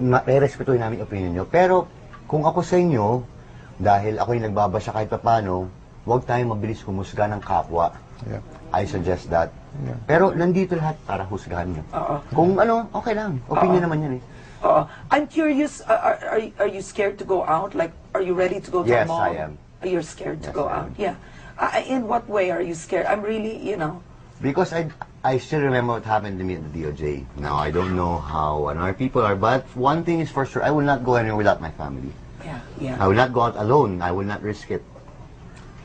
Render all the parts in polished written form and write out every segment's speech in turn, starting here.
Respetuhin namin opinion nyo. Pero kung ako sa inyo, dahil ako yung nagbabasa kahit paano, huwag tayong mabilis humusga ng kapwa. Yeah. I suggest that. Yeah. Pero nandito lahat para husgahan nyo. Kung ano, okay lang. Opinion naman yan eh. I'm curious, are you scared to go out? Like, are you ready to go to Yes, a mall? I am. You're scared to Yes, go I out? am. Yeah. In what way are you scared? I'm really, Because I still remember what happened to me at the DOJ. Now, I don't know how other people are, but one thing is for sure, I will not go anywhere without my family. Yeah. I will not go out alone. I will not risk it.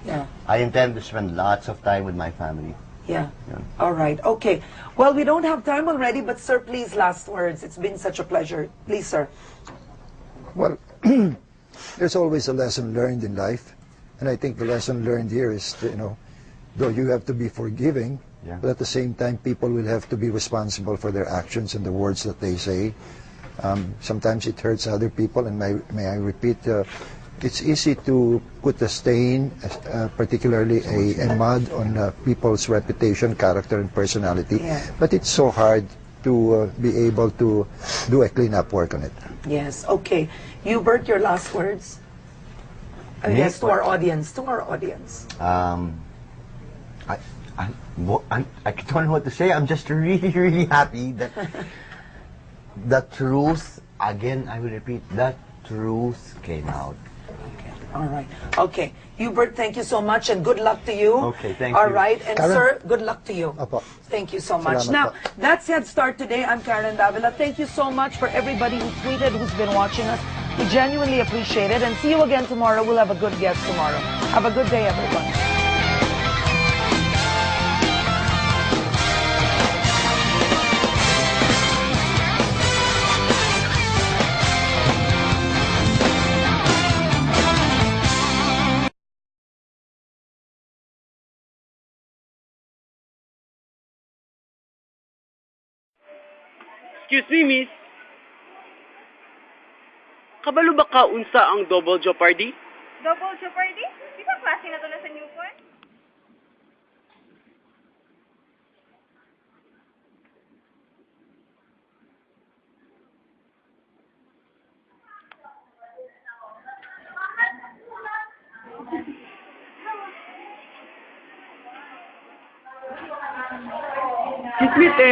Yeah. I intend to spend lots of time with my family. Yeah. Yeah. All right. Okay. Well, we don't have time already, but sir, please, last words. It's been such a pleasure. Please, sir. Well, there's always a lesson learned in life, and I think the lesson learned here is, though you have to be forgiving, Yeah. but at the same time, people will have to be responsible for their actions and the words that they say. Sometimes it hurts other people, and may I repeat, it's easy to put a stain, particularly a mud on people's reputation, character, and personality. Yeah. But it's so hard to be able to do a clean-up work on it. Yes. Okay. Hubert, your last words. Me? Yes, to our audience. To our audience. I don't know what to say. I'm just really, really happy that the truth, again, I will repeat, that truth came out. Okay. All right. Okay. Hubert, thank you so much and good luck to you. Okay, thank All you. right. And Karen? sir, good luck to you. Apo. Thank you so much. Salamat Now, po. that's Head Start today. I'm Karen Davila. Thank you so much for everybody who tweeted, who's been watching us. We genuinely appreciate it. And see you again tomorrow. We'll have a good guest tomorrow. Have a good day, everyone. Excuse me, miss. Kabalo ba ka unsa ang double jeopardy? Double Jeopardy? Di ba klase na to na sa Newport? Excuse me, te.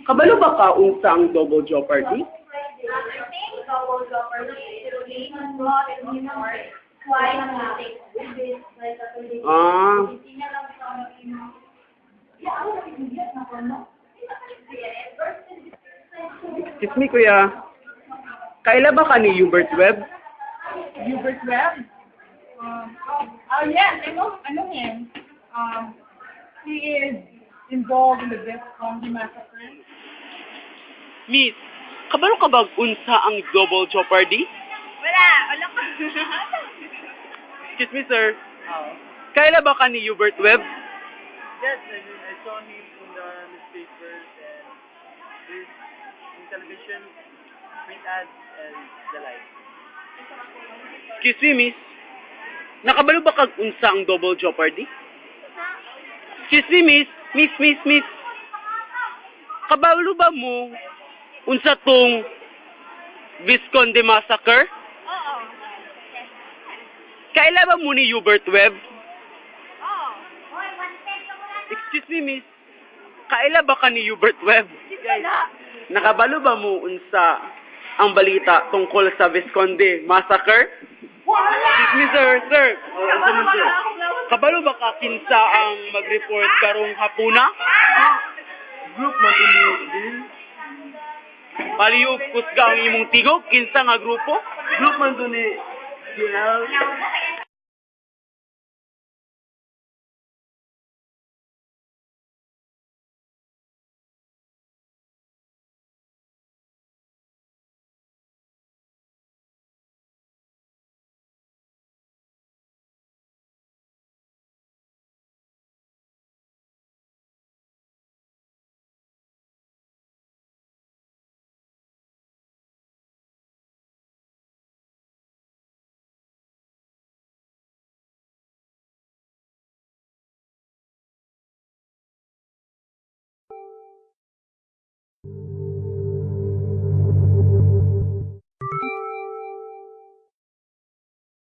Kabalo ba ka unsa ang double jeopardy? I think Double Jeopardy is related to Newport. Why not take this like a Ah, excuse me, kuya. Kaila ba ka ni Hubert Webb? Hubert Webb? Yes, I know him. He is involved in the Death Comedy Massacre. Miss, kabalo ka ba unsa ang double jeopardy? Wala ko. Excuse me, sir. Kaila ba ka ni Hubert Webb? Yes, I saw him in the newspapers and this in television, print ads, and the like. Excuse me, miss. Nakabalo ba kag unsa ang double jeopardy? Excuse me, miss. Miss. Kabalo ba mo unsa tong Visconde Massacre? Oo. Kaila ba mo ni Hubert Webb? Oo. Excuse me, miss. Kaila ba ka ni Hubert Webb? Wala. Nakabalo ba mo unsa ang balita tungkol sa Visconde Massacre? Excuse me, sir. Unsa man, sir? Kabalo ba ka kinsa ang mag-report karong hapuna? Group man to din. Palihog kusga ang imong tigok kinsa nga grupo? Group man to ni CL.